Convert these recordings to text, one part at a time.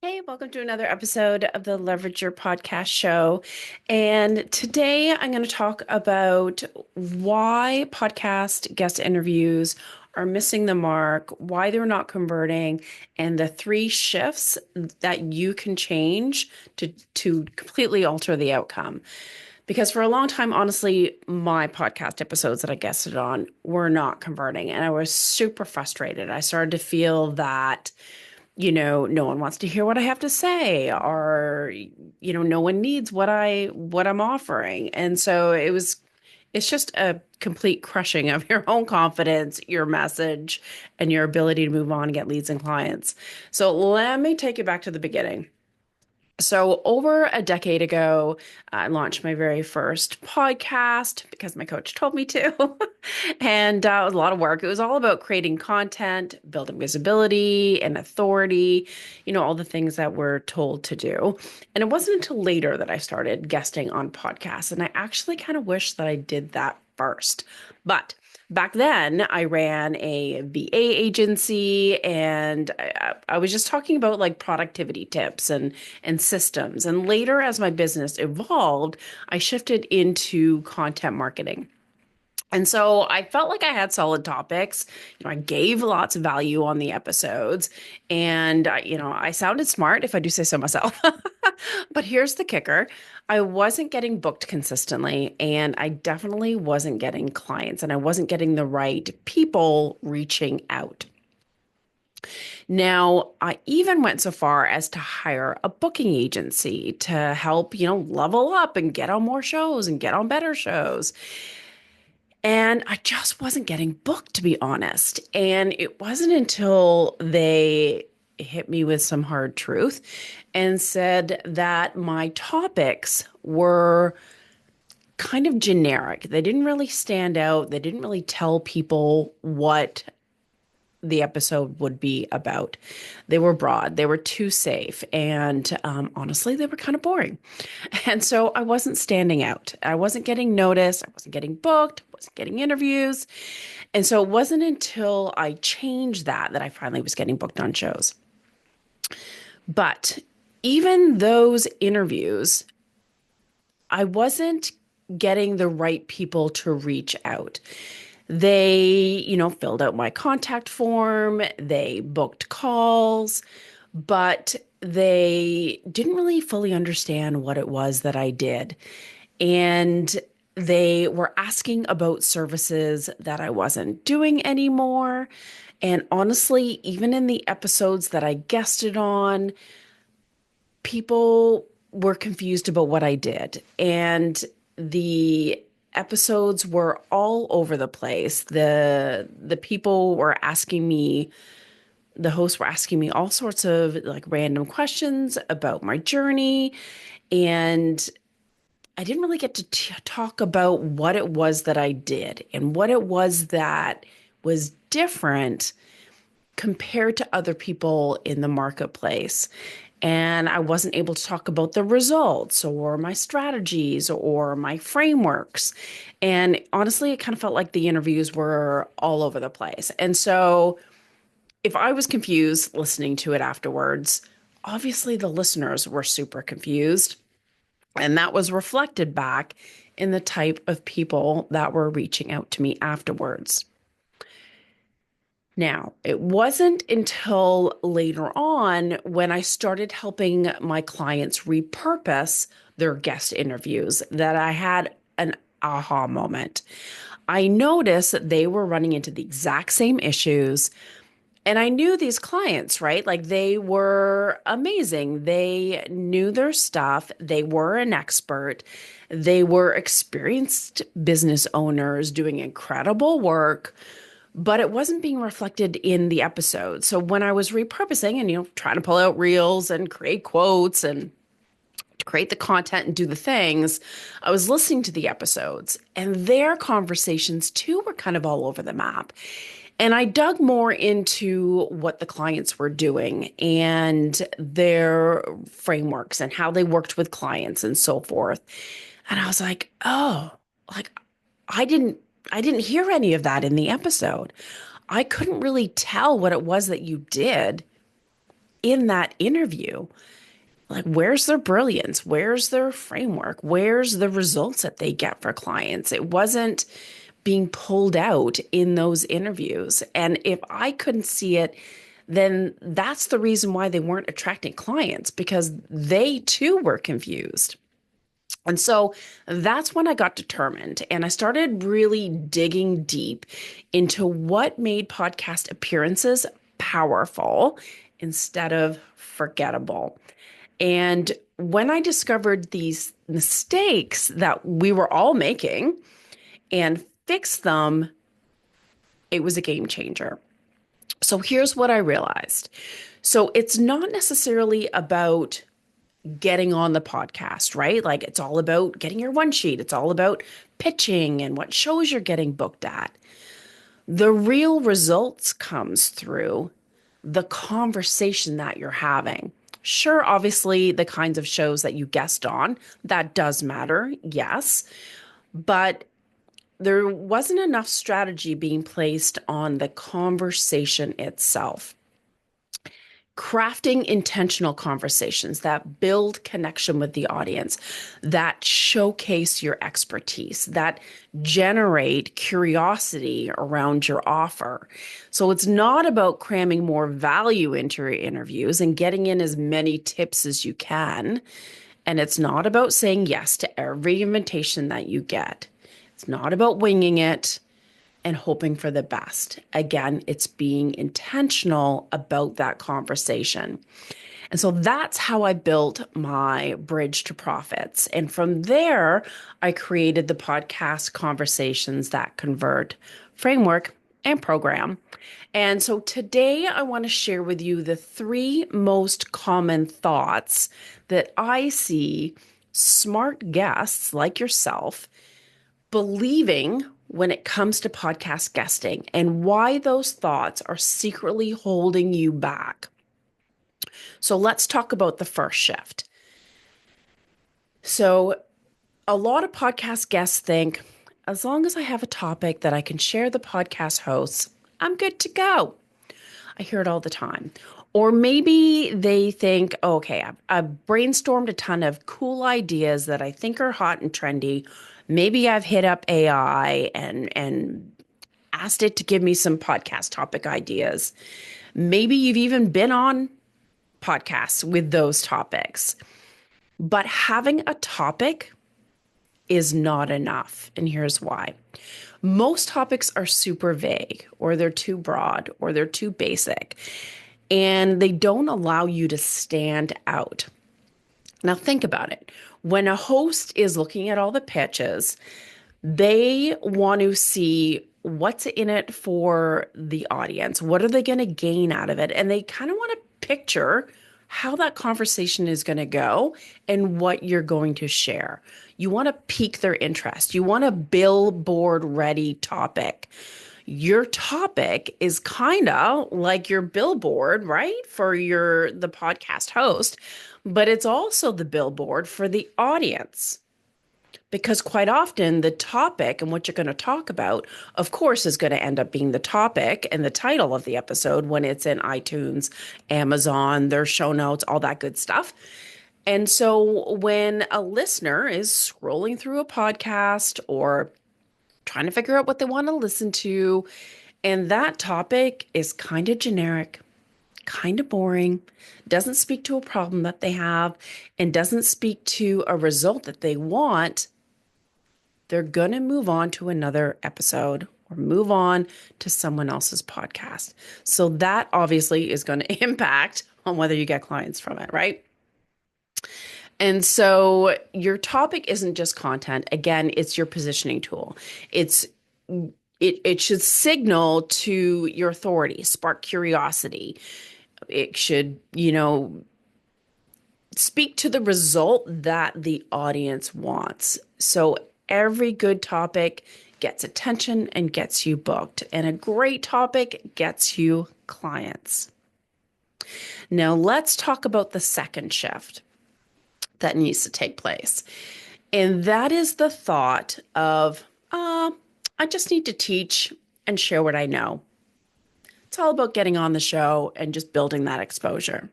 Hey, welcome to another episode of the Leverage Your Podcast show. And today I'm going to talk about why podcast guest interviews are missing the mark, why they're not converting, and the three shifts that you can change to completely alter the outcome. Because for a long time, honestly, my podcast episodes that I guested on were not converting, and I was super frustrated. I started to feel that no one wants to hear what I have to say, or, no one needs what I'm offering. And so it's just a complete crushing of your own confidence, your message, and your ability to move on and get leads and clients. So let me take you back to the beginning. So, over a decade ago, I launched my very first podcast because my coach told me to. And it was a lot of work. It was all about creating content, building visibility and authority, all the things that we're told to do. And it wasn't until later that I started guesting on podcasts. And I actually kind of wish that I did that first. But back then, I ran a VA agency, and I was just talking about like productivity tips and systems. And later, as my business evolved, I shifted into content marketing. And so I felt like I had solid topics. I gave lots of value on the episodes, and I sounded smart, if I do say so myself. But here's the kicker. I wasn't getting booked consistently, and I definitely wasn't getting clients, and I wasn't getting the right people reaching out. Now, I even went so far as to hire a booking agency to help, level up and get on more shows and get on better shows. And I just wasn't getting booked, to be honest. And it wasn't until they hit me with some hard truth and said that my topics were kind of generic. They didn't really stand out. They didn't really tell people what the episode would be about. They were broad, they were too safe, and honestly, they were kind of boring. And so I wasn't standing out. I wasn't getting noticed. I wasn't getting booked. I wasn't getting interviews. And so it wasn't until I changed that I finally was getting booked on shows. But even those interviews, I wasn't getting the right people to reach out. They, filled out my contact form, they booked calls, but they didn't really fully understand what it was that I did. And they were asking about services that I wasn't doing anymore. And honestly, even in the episodes that I guested on, people were confused about what I did. And the episodes were all over the place. The people were asking me, the hosts were asking me all sorts of like random questions about my journey. And I didn't really get to talk about what it was that I did and what it was that was different compared to other people in the marketplace. And I wasn't able to talk about the results or my strategies or my frameworks. And honestly, it kind of felt like the interviews were all over the place. And so if I was confused listening to it afterwards, obviously the listeners were super confused. And that was reflected back in the type of people that were reaching out to me afterwards. Now, it wasn't until later on when I started helping my clients repurpose their guest interviews that I had an aha moment. I noticed that they were running into the exact same issues. And I knew these clients, right? Like they were amazing. They knew their stuff. They were an expert. They were experienced business owners doing incredible work, but it wasn't being reflected in the episode. So when I was repurposing and, trying to pull out reels and create quotes and create the content and do the things, I was listening to the episodes and their conversations too were kind of all over the map. And I dug more into what the clients were doing and their frameworks and how they worked with clients and so forth. And I was like, oh, like I didn't I didn't hear any of that in the episode. I couldn't really tell what it was that you did in that interview. Like, where's their brilliance? Where's their framework? Where's the results that they get for clients? It wasn't being pulled out in those interviews. And if I couldn't see it, then that's the reason why they weren't attracting clients because they too were confused. And so that's when I got determined and I started really digging deep into what made podcast appearances powerful instead of forgettable. And when I discovered these mistakes that we were all making and fixed them, it was a game changer. So here's what I realized. So it's not necessarily about getting on the podcast, right? Like it's all about getting your one sheet. It's all about pitching and what shows you're getting booked at. The real results comes through the conversation that you're having. Sure, obviously the kinds of shows that you guest on, that does matter. Yes, but there wasn't enough strategy being placed on the conversation itself. Crafting intentional conversations that build connection with the audience, that showcase your expertise, that generate curiosity around your offer. So it's not about cramming more value into your interviews and getting in as many tips as you can. And it's not about saying yes to every invitation that you get. It's not about winging it and hoping for the best. Again, it's being intentional about that conversation. And so that's how I built my bridge to profits. And from there, I created the podcast Conversations That Convert framework and program. And so today I want to share with you the three most common thoughts that I see smart guests like yourself believing when it comes to podcast guesting and why those thoughts are secretly holding you back. So let's talk about the first shift. So a lot of podcast guests think, as long as I have a topic that I can share the podcast hosts, I'm good to go. I hear it all the time. Or maybe they think, oh, okay, I've brainstormed a ton of cool ideas that I think are hot and trendy. Maybe I've hit up AI and asked it to give me some podcast topic ideas. Maybe you've even been on podcasts with those topics. But having a topic is not enough. And here's why. Most topics are super vague, or they're too broad, or they're too basic, and they don't allow you to stand out. Now, think about it. When a host is looking at all the pitches, they want to see what's in it for the audience. What are they going to gain out of it? And they kind of want to picture how that conversation is going to go and what you're going to share. You want to pique their interest. You want a billboard-ready topic. Your topic is kind of like your billboard, right? For the podcast host, but it's also the billboard for the audience. Because quite often the topic and what you're going to talk about, of course, is going to end up being the topic and the title of the episode when it's in iTunes, Amazon, their show notes, all that good stuff. And so when a listener is scrolling through a podcast or trying to figure out what they want to listen to, and that topic is kind of generic, kind of boring, doesn't speak to a problem that they have, and doesn't speak to a result that they want, they're going to move on to another episode or move on to someone else's podcast. So that obviously is going to impact on whether you get clients from it, right? And so your topic isn't just content. Again, it's your positioning tool. It should signal to your authority, spark curiosity. It should, speak to the result that the audience wants. So every good topic gets attention and gets you booked, and a great topic gets you clients. Now let's talk about the second shift that needs to take place. And that is the thought of, I just need to teach and share what I know. It's all about getting on the show and just building that exposure.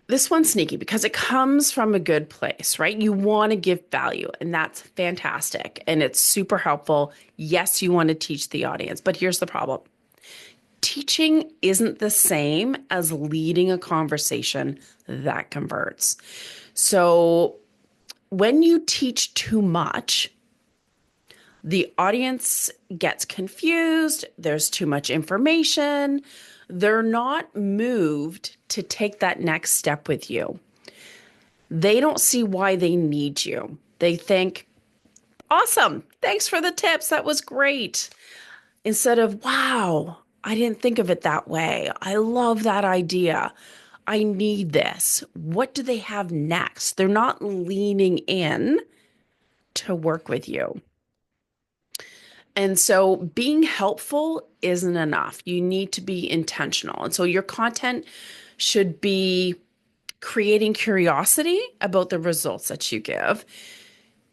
this one's sneaky because it comes from a good place, right? You want to give value, and that's fantastic. And it's super helpful. Yes, you want to teach the audience, but here's the problem. Teaching isn't the same as leading a conversation that converts. So when you teach too much, the audience gets confused. There's too much information. They're not moved to take that next step with you. They don't see why they need you. They think, awesome, thanks for the tips. That was great. Instead of, wow, I didn't think of it that way. I love that idea. I need this. What do they have next? They're not leaning in to work with you. And so being helpful isn't enough. You need to be intentional. And so your content should be creating curiosity about the results that you give,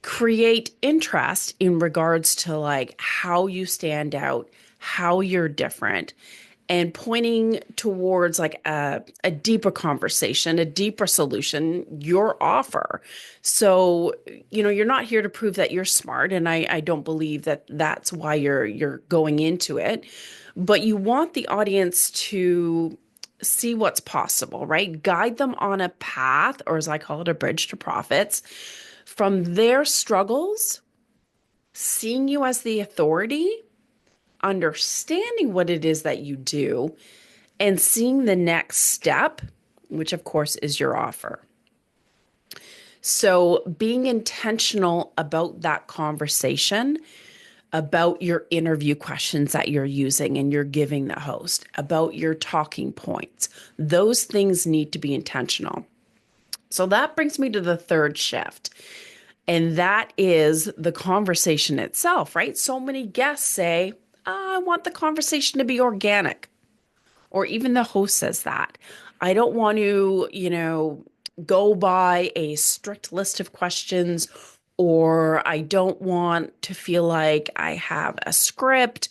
create interest in regards to like how you stand out, how you're different, and pointing towards like a deeper conversation, a deeper solution, your offer. So, you're not here to prove that you're smart. And I don't believe that that's why you're going into it, but you want the audience to see what's possible, right? Guide them on a path, or as I call it, a bridge to profits from their struggles, seeing you as the authority, understanding what it is that you do, and seeing the next step, which of course is your offer. So being intentional about that conversation, about your interview questions that you're using and you're giving the host, about your talking points, those things need to be intentional. So that brings me to the third shift. And that is the conversation itself, right? So many guests say, I want the conversation to be organic. Or even the host says that. I don't want to, go by a strict list of questions, or I don't want to feel like I have a script,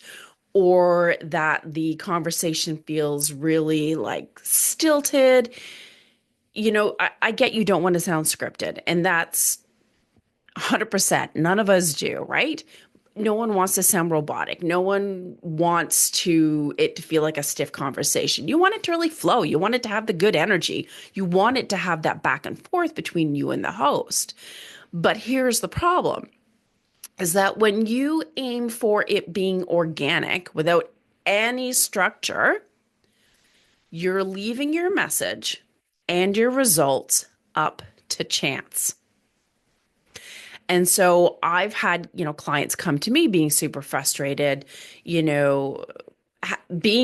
or that the conversation feels really like stilted. I get you don't want to sound scripted, and that's 100%. None of us do, right? No one wants to sound robotic. No one wants it to feel like a stiff conversation. You want it to really flow. You want it to have the good energy. You want it to have that back and forth between you and the host. But here's the problem, is that when you aim for it being organic without any structure, you're leaving your message and your results up to chance. And so I've had, clients come to me being super frustrated, being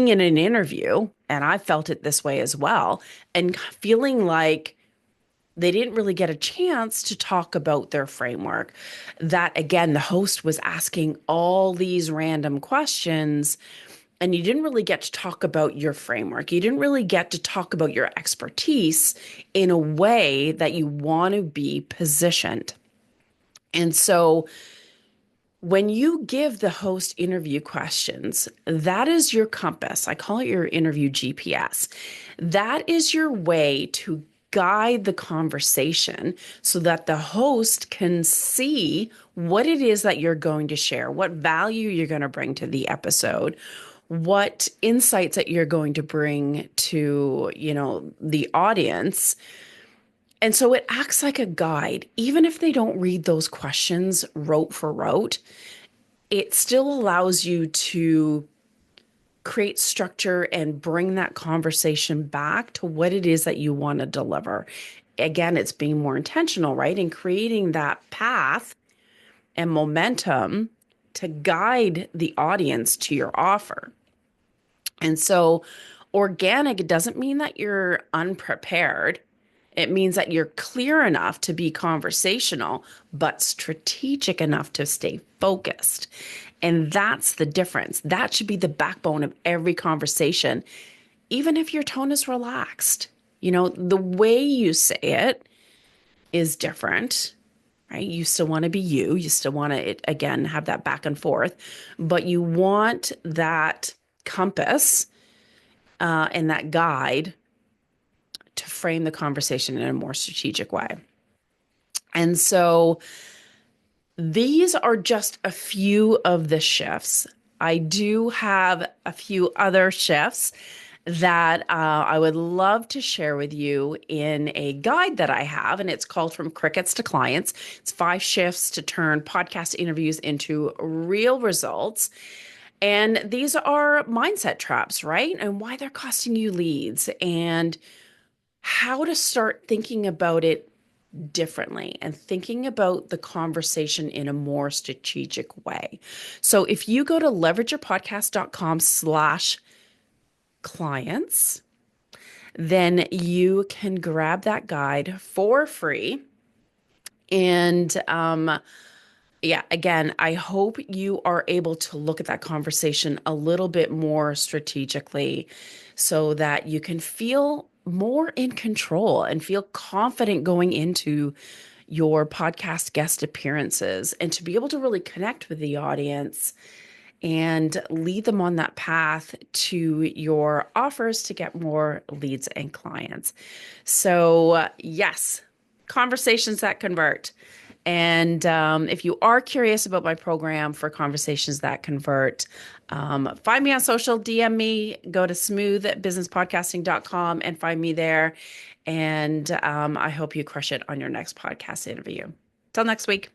in an interview, and I felt it this way as well, and feeling like they didn't really get a chance to talk about their framework. That again, the host was asking all these random questions, and you didn't really get to talk about your framework. You didn't really get to talk about your expertise in a way that you want to be positioned. And so when you give the host interview questions, that is your compass. I call it your interview GPS. That is your way to guide the conversation so that the host can see what it is that you're going to share, what value you're going to bring to the episode, what insights that you're going to bring to, the audience. And so it acts like a guide. Even if they don't read those questions rote for rote, it still allows you to create structure and bring that conversation back to what it is that you want to deliver. Again, it's being more intentional, right? And creating that path and momentum to guide the audience to your offer. And so organic doesn't mean that you're unprepared. It means that you're clear enough to be conversational, but strategic enough to stay focused. And that's the difference. That should be the backbone of every conversation, even if your tone is relaxed. The way you say it is different, right? You still want to be you. You still want to, again, have that back and forth, but you want that compass and that guide to frame the conversation in a more strategic way. And so these are just a few of the shifts. I do have a few other shifts that I would love to share with you in a guide that I have, and it's called From Crickets to Clients. It's 5 shifts to turn podcast interviews into real results. And these are mindset traps, right? And why they're costing you leads and how to start thinking about it differently and thinking about the conversation in a more strategic way. So if you go to leverageyourpodcast.com/clients, then you can grab that guide for free. And yeah, again, I hope you are able to look at that conversation a little bit more strategically so that you can feel more in control and feel confident going into your podcast guest appearances and to be able to really connect with the audience and lead them on that path to your offers to get more leads and clients. So, yes, conversations that convert. And if you are curious about my program for conversations that convert, find me on social, DM me, go to smoothbusinesspodcasting.com and find me there. And I hope you crush it on your next podcast interview. Till next week.